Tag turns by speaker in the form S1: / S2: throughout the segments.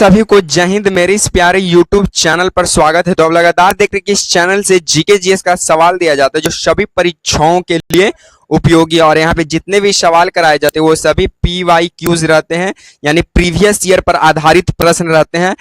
S1: सभी को जय हिंद। मेरे इस प्यारे YouTube चैनल पर स्वागत है। तो अब लगातार देख रहे हैं कि इस चैनल से जीके जीएस का सवाल दिया जाता है जो सभी परीक्षाओं के लिए उपयोगी, और यहाँ पे जितने भी सवाल कराए जाते हैं वो सभी PYQs रहते हैं, यानी प्रीवियस ईयर पर आधारित प्रश्न रहते हैं,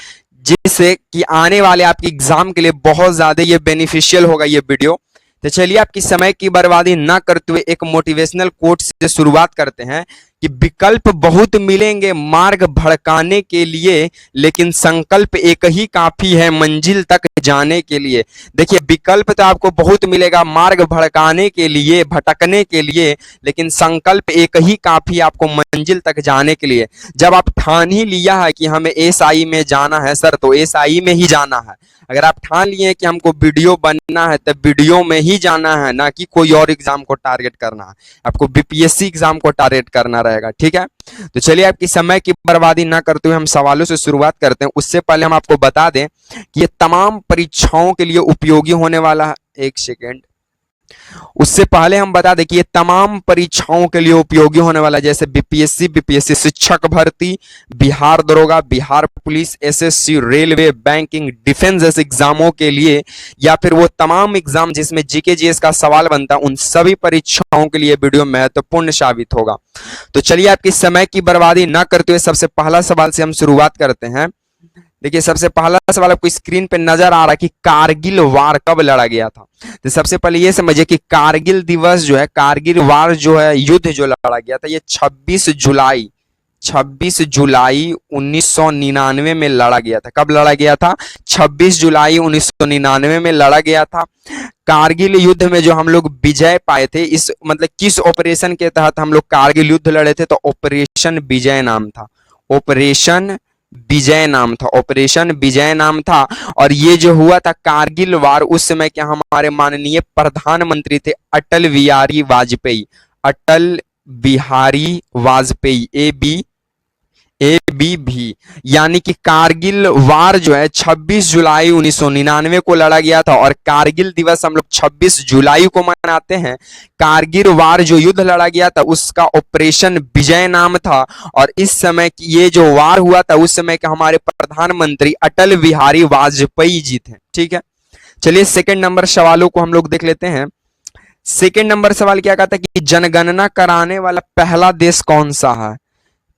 S1: जिससे कि आने वाले आपके एग्जाम के लिए बहुत ज्यादा ये बेनिफिशियल होगा ये वीडियो। तो चलिए आपकी समय की बर्बादी ना करते हुए एक मोटिवेशनल कोट से शुरुआत करते हैं कि विकल्प बहुत मिलेंगे मार्ग भड़काने के लिए, लेकिन संकल्प एक ही काफी है मंजिल तक जाने के लिए। देखिए, विकल्प तो आपको बहुत मिलेगा मार्ग भड़काने के लिए, भटकने के लिए, लेकिन संकल्प एक ही काफी आपको मंजिल तक जाने के लिए। जब आप ठान ही लिया है कि हमें SI में जाना है सर, तो SI में ही जाना है। अगर आप ठान लिए कि हमको वीडियो बनना है तो वीडियो में ही जाना है, ना कि कोई और एग्जाम को टारगेट करना है। आपको BPSC एग्जाम को टारगेट करना रहेगा, ठीक है। तो चलिए आपकी समय की बर्बादी ना करते हुए हम सवालों से शुरुआत करते हैं। उससे पहले हम आपको बता दें कि ये तमाम परीक्षाओं के लिए उपयोगी होने वाला है। एक सेकेंड, उससे पहले हम बता दें कि ये तमाम परीक्षाओं के लिए उपयोगी होने वाला है, जैसे BPSC शिक्षक भर्ती, बिहार दरोगा, Bihar police, SSC, railway, banking, defence जैसे एग्जामों के लिए, या फिर वो तमाम एग्जाम जिसमें जीके जीएस का सवाल बनता है, उन सभी परीक्षाओं के लिए वीडियो महत्वपूर्ण साबित होगा। तो चलिए आपकी समय की बर्बादी न करते हुए सबसे पहला सवाल से हम शुरुआत करते हैं। देखिए, सबसे पहला सवाल आपको स्क्रीन पे नजर आ रहा है कि कारगिल वार कब लड़ा गया था। तो सबसे पहले ये समझिए कि कारगिल दिवस जो है, कारगिल वार जो है, युद्ध जो लड़ा गया था, ये 26 जुलाई 1999 में लड़ा गया था। कब लड़ा गया था? 26 जुलाई 1999 में लड़ा गया था। कारगिल युद्ध में जो हम लोग विजय पाए थे, इस मतलब किस ऑपरेशन के तहत हम लोग कारगिल युद्ध लड़े थे? तो ऑपरेशन विजय नाम था। ऑपरेशन विजय नाम था। और ये जो हुआ था कारगिल वार, उस समय क्या हमारे माननीय प्रधानमंत्री थे अटल बिहारी वाजपेयी, ABV। यानी कि कारगिल वार जो है 26 जुलाई 1999 को लड़ा गया था, और कारगिल दिवस हम लोग 26 जुलाई को मनाते हैं। कारगिल वार जो युद्ध लड़ा गया था उसका ऑपरेशन विजय नाम था, और इस समय ये जो वार हुआ था उस समय के हमारे प्रधानमंत्री अटल बिहारी वाजपेयी जी थे, ठीक है। चलिए सेकंड नंबर सवालों को हम लोग देख लेते हैं। सेकंड नंबर सवाल क्या कहता है कि जनगणना कराने वाला पहला देश कौन सा है?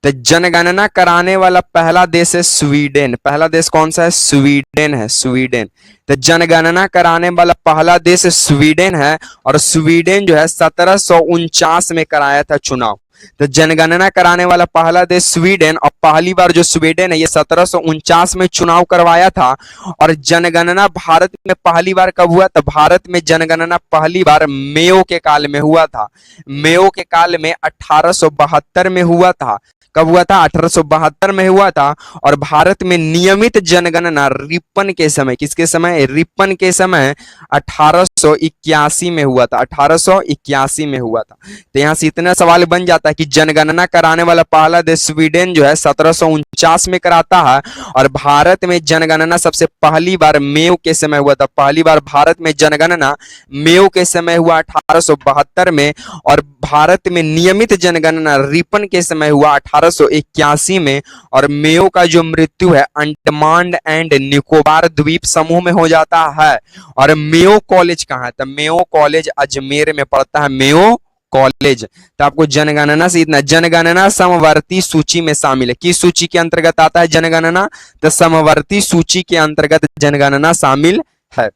S1: तो जनगणना कराने वाला पहला देश है स्वीडन। पहला देश कौन सा है? स्वीडन। तो जनगणना कराने वाला पहला देश स्वीडन है, और स्वीडन जो है 1749 में कराया था चुनाव। तो जनगणना कराने वाला पहला देश स्वीडन, और पहली बार जो स्वीडन है ये 1749 में चुनाव करवाया था। और जनगणना भारत में पहली बार कब हुआ? तो भारत में जनगणना पहली बार मेयो के काल में हुआ था। मेयो के काल में 1872 में हुआ था। कब हुआ था? 1872 में हुआ था। और भारत में नियमित जनगणना रिपन के समय, किसके समय? रिपन के समय 1881 में हुआ था। 1881 में हुआ था। तो यहाँ से इतना सवाल बन जाता है कि जनगणना कराने वाला पहला देश स्वीडन जो है 1749 में कराता है, और भारत में जनगणना सबसे पहली बार मेयो के समय हुआ था। पहली बार भारत में जनगणना मेयो के समय हुआ 1872 में, और भारत में नियमित जनगणना रिपन के समय हुआ 1881 में। और मेयो का जो मृत्यु है अंडमान एंड निकोबार द्वीप समूह में हो जाता है। और मेयो कॉलेज कहाँ है? तो मेयो कॉलेज अजमेर में पड़ता है, मेयो कॉलेज। तो आपको जनगणना से इतना, जनगणना समवर्ती सूची में शामिल है। किस सूची के अंतर्गत आता है जनगणना? तो समवर्ती सूची के अंतर्गत जनगणना शामिल है।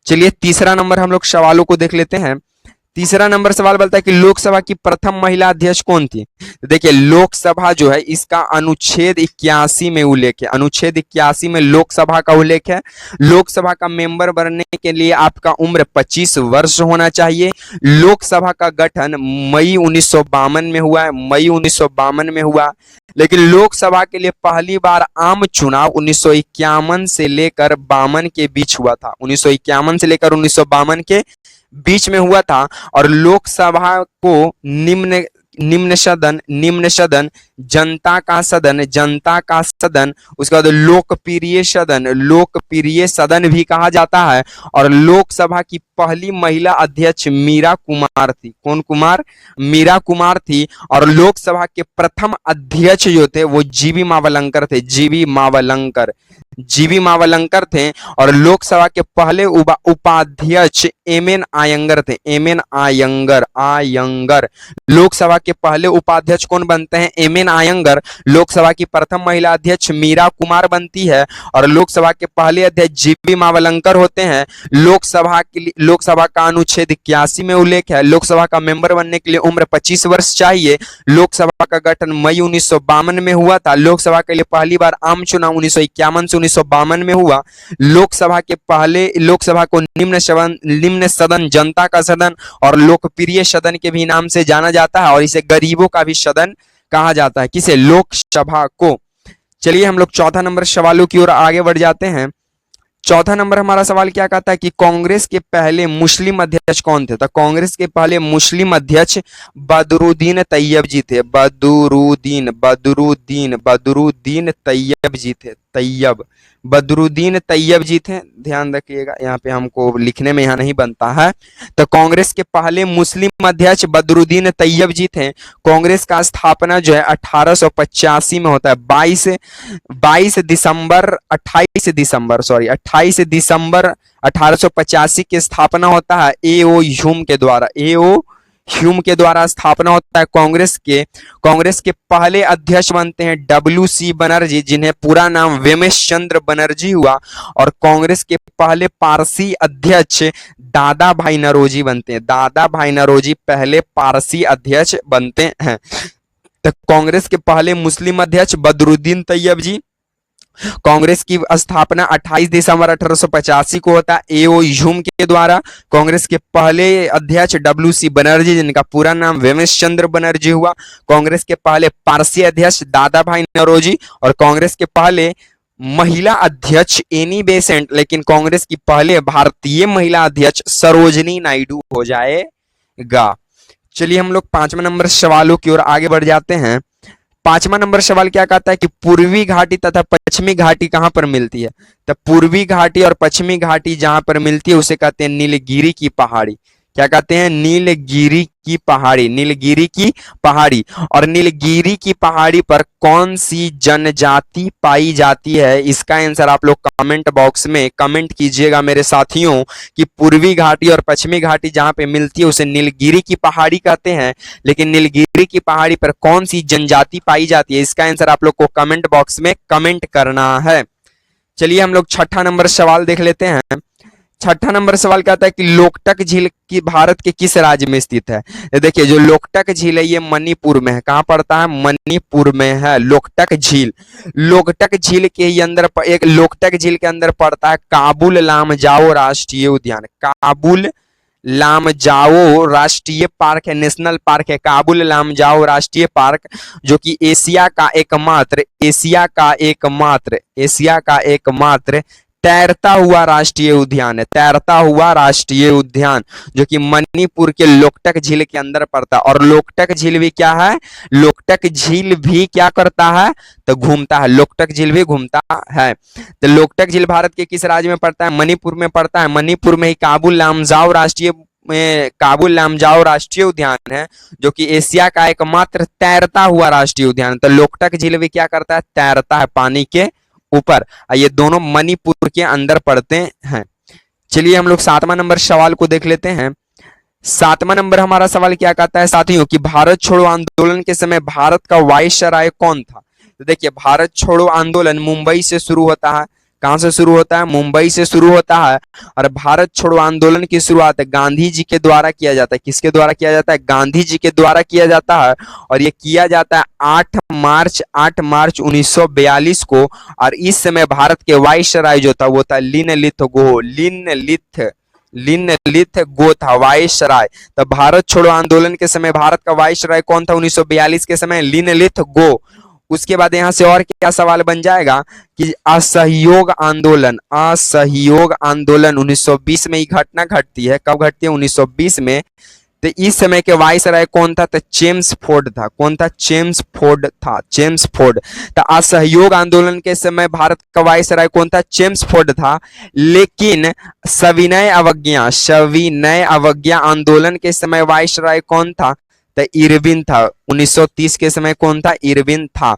S1: चलिए तीसरा नंबर हम लोग सवालों को देख लेते हैं। तीसरा नंबर सवाल बोलता है कि लोकसभा की प्रथम महिला अध्यक्ष कौन थी? तो देखिए, लोकसभा जो है इसका अनुच्छेद 81 में उल्लेख है। अनुच्छेद 81 में लोकसभा का उल्लेख है। लोकसभा का मेंबर बनने के लिए आपका उम्र 25 वर्ष होना चाहिए। लोकसभा का गठन मई 1952 में हुआ है, मई 1952 में हुआ। लेकिन लोकसभा के लिए पहली बार आम चुनाव 1951 से लेकर 52 के बीच हुआ था। 1951 से लेकर 1952 के बीच में हुआ था। और लोकसभा को निम्न सदन, जनता का सदन, उसके बाद लोकप्रिय सदन, लोकप्रिय सदन भी कहा जाता है। और लोकसभा की पहली महिला अध्यक्ष मीरा कुमार थी। कौन कुमार? मीरा कुमार थी। और लोकसभा के प्रथम अध्यक्ष जो थे वो जीवी मावलंकर थे। जीवी मावलंकर, जीवी मावलंकर थे। और लोकसभा के पहले उपाध्यक्ष एम.एन. आयंगर थे। एम.एन. आयंगर, आयंगर। लोकसभा के पहले उपाध्यक्ष कौन बनते हैं? एम.एन. आयंगर। लोकसभा की प्रथम महिला अध्यक्ष मीरा कुमार बनती है। और लोकसभा के पहले अध्यक्ष जीवी मावलंकर होते हैं। लोकसभा का अनुच्छेद 81 में उल्लेख है, लोकसभा का मेंबर बनने के लिए उम्र 25 वर्ष चाहिए। लोकसभा का गठन मई 1952 में हुआ था। लोकसभा के लिए पहली बार आम चुनाव 1951 से 1952 में हुआ। लोकसभा को निम्न सदन, जनता का सदन और लोकप्रिय सदन के भी नाम से जाना जाता है। और इसे गरीबों का भी सदन कहा जाता है। किसे? लोकसभा को। चलिए हम लोग चौथा नंबर सवालों की ओर आगे बढ़ जाते हैं। चौथा नंबर हमारा सवाल क्या कहता है कि कांग्रेस के पहले मुस्लिम अध्यक्ष कौन थे? तो कांग्रेस के पहले मुस्लिम अध्यक्ष बदरुद्दीन तैयब जी थे। बदरुद्दीन तैयब जी थे। बदरुद्दीन तैयब जी थे। ध्यान रखिएगा, यहाँ पे हमको लिखने में यहाँ नहीं बनता है। तो कांग्रेस के पहले मुस्लिम अध्यक्ष बदरुद्दीन तैयब जी थे। कांग्रेस का स्थापना जो है 1885 में होता है। 28 दिसंबर 1885 की स्थापना होता है ए.ओ. ह्यूम के द्वारा। ए.ओ. ह्यूम के द्वारा स्थापना होता है कांग्रेस के पहले अध्यक्ष बनते हैं W.C. बनर्जी, जिन्हें पूरा नाम वेमेश चंद्र बनर्जी हुआ। और कांग्रेस के पहले पारसी अध्यक्ष दादा भाई नौरोजी बनते हैं। दादा भाई नौरोजी पहले पारसी अध्यक्ष बनते हैं। तो कांग्रेस के पहले मुस्लिम अध्यक्ष बदरुद्दीन तैयब जी। कांग्रेस की स्थापना 28 दिसंबर 1885 को होता है ए.ओ. ह्यूम के द्वारा। कांग्रेस के पहले अध्यक्ष W.C. बनर्जी, जिनका पूरा नाम वेमेश चंद्र बनर्जी हुआ। कांग्रेस के पहले पारसी अध्यक्ष दादा भाई नौरोजी। और कांग्रेस के पहले महिला अध्यक्ष एनी बेसेंट। लेकिन कांग्रेस की पहले भारतीय महिला अध्यक्ष सरोजनी नायडू हो जाएगा। चलिए हम लोग 5वें नंबर सवालों की ओर आगे बढ़ जाते हैं। 5वां नंबर सवाल क्या कहता है कि पूर्वी घाटी तथा पश्चिमी घाटी कहां पर मिलती है? तो पूर्वी घाटी और पश्चिमी घाटी जहां पर मिलती है उसे कहते हैं नीलगिरी की पहाड़ी। क्या कहते हैं? नीलगिरी की पहाड़ी। नीलगिरी की पहाड़ी। और नीलगिरी की पहाड़ी पर कौन सी जनजाति पाई जाती है? इसका आंसर आप लोग कमेंट बॉक्स में कमेंट कीजिएगा मेरे साथियों कि पूर्वी घाटी और पश्चिमी घाटी जहां पे मिलती है उसे नीलगिरी की पहाड़ी कहते हैं। लेकिन नीलगिरी की पहाड़ी पर कौन सी जनजाति पाई जाती है? इसका आंसर आप लोग को कमेंट बॉक्स में कमेंट करना है। चलिए हम लोग छठा नंबर सवाल देख लेते हैं। छठा नंबर सवाल कहता है कि लोकटक झील की भारत के किस राज्य में स्थित है? देखिए जो लोकटक झील है ये मणिपुर में है। कहां पड़ता है? मणिपुर में है लोकटक झील। लोकटक झील के ही अंदर लोकटक झील के अंदर पड़ता है काबुल लामजाओ राष्ट्रीय उद्यान। काबुल लामजाओ राष्ट्रीय पार्क है, नेशनल पार्क है काबुल लामजाओ राष्ट्रीय पार्क, जो कि एशिया का एकमात्र तैरता हुआ राष्ट्रीय उद्यान है। तैरता हुआ राष्ट्रीय उद्यान जो कि मणिपुर के लोकटक झील के अंदर पड़ता है। और लोकटक झील भी क्या है? लोकटक झील भी क्या करता है? तो घूमता है। लोकटक झील भी घूमता है। तो लोकटक झील भारत के किस राज्य में पड़ता है? मणिपुर में पड़ता है। मणिपुर में ही काबुल लामजाओ राष्ट्रीय उद्यान है, जो कि एशिया का एकमात्र तैरता हुआ राष्ट्रीय उद्यान। तो लोकटक झील भी क्या करता है? तैरता है पानी के ऊपर। ये दोनों मणिपुर के अंदर पड़ते हैं। चलिए हम लोग 7वां नंबर सवाल को देख लेते हैं। 7वां नंबर हमारा सवाल क्या कहता है साथियों कि भारत छोड़ो आंदोलन के समय भारत का वायसराय कौन था? तो देखिए भारत छोड़ो आंदोलन मुंबई से शुरू होता है। कहां से शुरू होता है? मुंबई से शुरू होता है। और भारत छोड़ो आंदोलन की शुरुआत गांधी जी के द्वारा किया जाता है। किसके द्वारा किया जाता है? गांधी जी के द्वारा किया जाता है। और यह किया जाता है 8 मार्च 1942 को। और इस समय भारत के वायसराय जो था वो था लिनलिथ गो था वायसराय। तो भारत छोड़ो आंदोलन के समय भारत का वायसराय कौन था? 1942 के समय लिनलिथ गो। उसके बाद यहां से और क्या सवाल बन जाएगा कि असहयोग आंदोलन 1920 में ही घटना घटती है। कब घटती है? 1920 में। तो इस समय के वाइसराय कौन था? तो चेम्सफोर्ड था। कौन था? चेम्सफोर्ड था। चेम्सफोर्ड। तो असहयोग आंदोलन के समय भारत का वाइसराय कौन था? चेम्सफोर्ड था। लेकिन सविनय अवज्ञा आंदोलन के समय वाइसराय कौन था? तो इरविन था। 1930 के समय कौन था? इरविन था।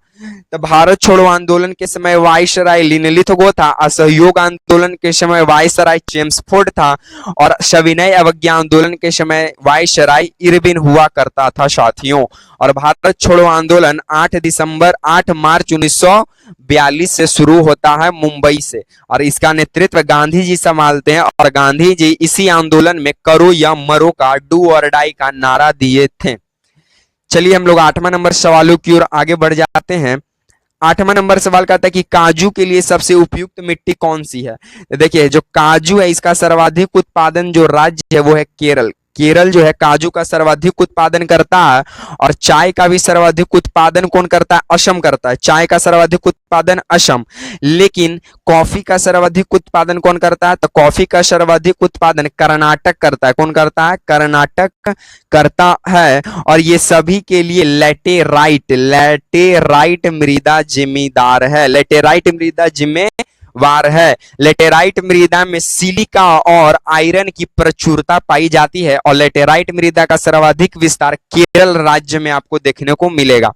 S1: तो भारत छोड़ो आंदोलन के समय वाइसराय लिनलिथगो था। असहयोग आंदोलन के समय वाइसराय चेम्सफोर्ड था। और सविनय अवज्ञा आंदोलन के समय वाइसराय इरविन हुआ करता था साथियों। और भारत छोड़ो आंदोलन 8 मार्च 1942 से शुरू होता है मुंबई से, और इसका नेतृत्व गांधी जी संभालते हैं। और गांधी जी इसी आंदोलन में करो या मरो का, डू और डाई का नारा दिए थे। चलिए हम लोग 8वां नंबर सवालों की ओर आगे बढ़ जाते हैं। 8वां नंबर सवाल कहता है कि काजू के लिए सबसे उपयुक्त मिट्टी कौन सी है? देखिए जो काजू है इसका सर्वाधिक उत्पादन जो राज्य है वो है केरल। केरल जो है काजू का सर्वाधिक उत्पादन करता है। और चाय का भी सर्वाधिक उत्पादन कौन करता है? असम करता है। चाय का सर्वाधिक उत्पादन असम। लेकिन कॉफी का सर्वाधिक उत्पादन कौन करता है? तो कॉफी का सर्वाधिक उत्पादन कर्नाटक करता है। कौन करता है? कर्नाटक करता है। और ये सभी के लिए लेटेराइट मृदा जिम्मेदार है। लेटेराइट मृदा जिम्मेवार है। लेटेराइट मृदा में सिलिका और आयरन की प्रचुरता पाई जाती है। और लेटेराइट मृदा का सर्वाधिक विस्तार केरल राज्य में आपको देखने को मिलेगा।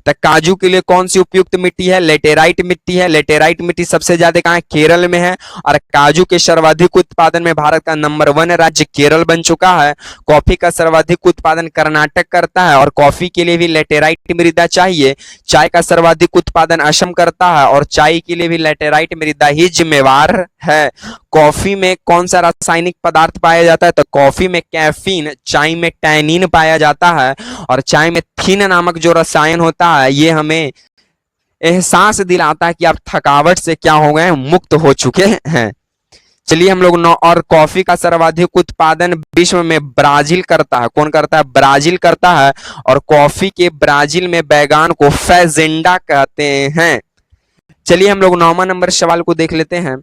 S1: तो काजू के लिए कौन सी उपयुक्त मिट्टी है? लेटेराइट मिट्टी है। लेटेराइट मिट्टी सबसे ज्यादा कहां है? केरल में है। और काजू के सर्वाधिक उत्पादन में भारत का नंबर 1 राज्य केरल बन चुका है। कॉफी का सर्वाधिक उत्पादन कर्नाटक करता है, और कॉफी के लिए भी लेटेराइट मृदा चाहिए। चाय का सर्वाधिक उत्पादन असम करता है, और चाय के लिए भी लेटेराइट मृदा ही जिम्मेवार है। कॉफी में कौन सा रासायनिक पदार्थ पाया जाता है? तो कॉफी में कैफीन, चाय में टैनिन पाया जाता है। और चाय में थीन नामक जो रसायन होता है ये हमें एहसास दिलाता है कि आप थकावट से क्या हो गए? मुक्त हो चुके हैं। चलिए हम लोग और कॉफी का सर्वाधिक उत्पादन विश्व में ब्राजील करता है। कौन करता है? ब्राजील करता है। और कॉफी के ब्राजील में बैगान को फैजेंडा कहते हैं। चलिए हम लोग 9वां नंबर सवाल को देख लेते हैं।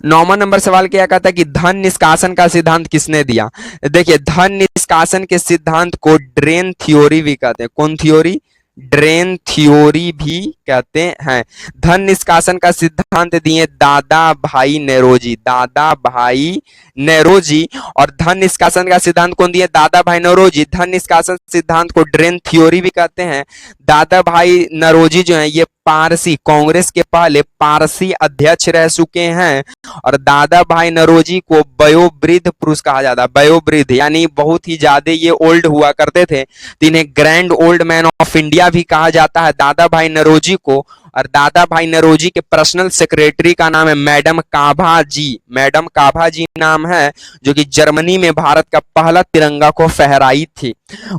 S1: 9वां नंबर सवाल क्या कहता है कि धन निष्कासन का सिद्धांत किसने दिया? देखिए धन निष्कासन के सिद्धांत को ड्रेन थ्योरी भी कहते हैं। कौन थ्योरी? ड्रेन थ्योरी भी कहते हैं। धन निष्कासन का सिद्धांत दिए दादा भाई नेरोजी। दादा भाई नेरोजी। और धन निष्कासन का सिद्धांत कौन दिए? दादा भाई नेरोजी। धन निष्कासन सिद्धांत को ड्रेन थ्योरी भी कहते हैं। दादा भाई नेरोजी जो है ये पारसी, कांग्रेस के पहले पारसी अध्यक्ष रह चुके हैं। और दादा भाई नौरोजी को वयोवृद्ध पुरुष कहा जाता है। वयोवृद्ध यानी बहुत ही ज्यादा ये ओल्ड हुआ करते थे, तो इन्हें grand old man of India भी कहा जाता है दादा भाई नौरोजी को। और दादा भाई नौरोजी के पर्सनल सेक्रेटरी का नाम है मैडम काभा जी। मैडम काभा जी नाम है, जो कि जर्मनी में भारत का पहला तिरंगा को फहराई थी।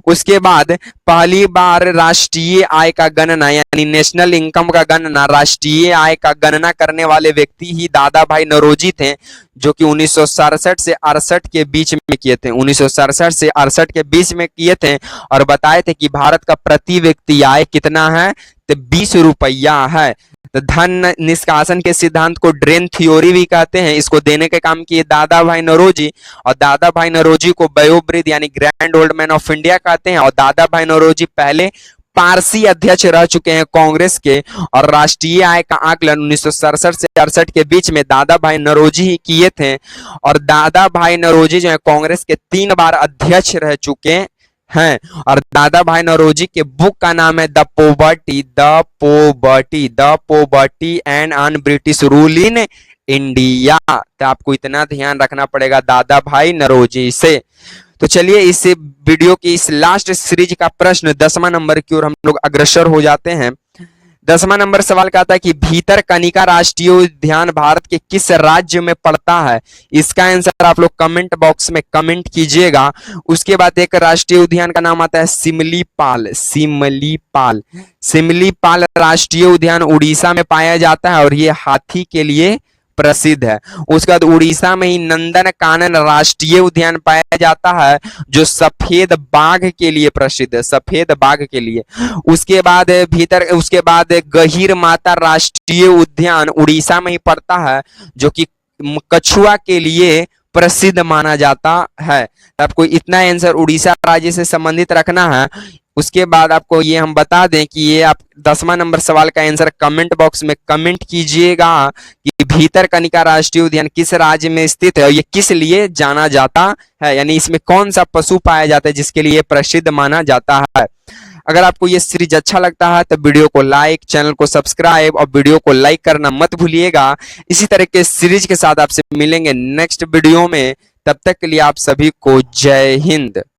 S1: उसके बाद पहली बार राष्ट्रीय आय का गणना यानी नेशनल इनकम का गणना, राष्ट्रीय आय का गणना करने वाले व्यक्ति ही दादा भाई नौरोजी थे, जो कि 1967 से 68 के बीच में किए थे। 1967 से 68 के बीच में किए थे और बताए थे कि भारत का प्रति व्यक्ति आय कितना है? तो 20 रुपया है। तो धन निष्कासन के सिद्धांत को ड्रेन थ्योरी भी कहते हैं। इसको देने के काम किए दादा भाई नौरोजी। और दादा भाई नौरोजी को वयोवृद्ध यानी grand old man of India कहते हैं। और दादा भाई नौरोजी पहले पारसी अध्यक्ष रह चुके हैं कांग्रेस के। और राष्ट्रीय आय का आकलन 1967 से 68 के बीच में दादा भाई नौरोजी ही किए थे। और दादा भाई नौरोजी जो है कांग्रेस के 3 बार अध्यक्ष रह चुके हैं। और दादा भाई नौरोजी के बुक का नाम है the poverty and un British rule in India. तो आपको इतना ध्यान रखना पड़ेगा दादा भाई नौरोजी से। तो चलिए इस वीडियो की इस लास्ट सीरीज का प्रश्न 10वां नंबर की ओर हम लोग अग्रसर हो जाते हैं। 10वां नंबर सवाल कहता है कि भीतरकनिका राष्ट्रीय उद्यान भारत के किस राज्य में पड़ता है? इसका आंसर आप लोग कमेंट बॉक्स में कमेंट कीजिएगा। उसके बाद एक राष्ट्रीय उद्यान का नाम आता है सिमलीपाल। सिमलीपाल राष्ट्रीय उद्यान उड़ीसा में पाया जाता है और ये हाथी के लिए प्रसिद्ध है। उसके बाद उड़ीसा में ही नंदन कानन राष्ट्रीय उद्यान पाया जाता है, जो सफेद बाघ के लिए प्रसिद्ध है। सफेद बाघ के लिए। उसके बाद गहीर माता राष्ट्रीय उद्यान उड़ीसा में ही पड़ता है, जो कि कछुआ के लिए प्रसिद्ध माना जाता है। तो आपको इतना आंसर उड़ीसा राज्य से संबंधित रखना है। उसके बाद आपको ये हम बता दें कि ये आप 10वां नंबर सवाल का आंसर कमेंट बॉक्स में कमेंट कीजिएगा कि भीतरकनिका राष्ट्रीय उद्यान किस राज्य में स्थित है और ये किस लिए जाना जाता है, यानी इसमें कौन सा पशु पाया जाता है जिसके लिए प्रसिद्ध माना जाता है। अगर आपको ये सीरीज अच्छा लगता है तो वीडियो को लाइक, चैनल को सब्सक्राइब और वीडियो को लाइक करना मत भूलिएगा। इसी तरह के सीरीज के साथ आपसे मिलेंगे नेक्स्ट वीडियो में। तब तक के लिए आप सभी को जय हिंद।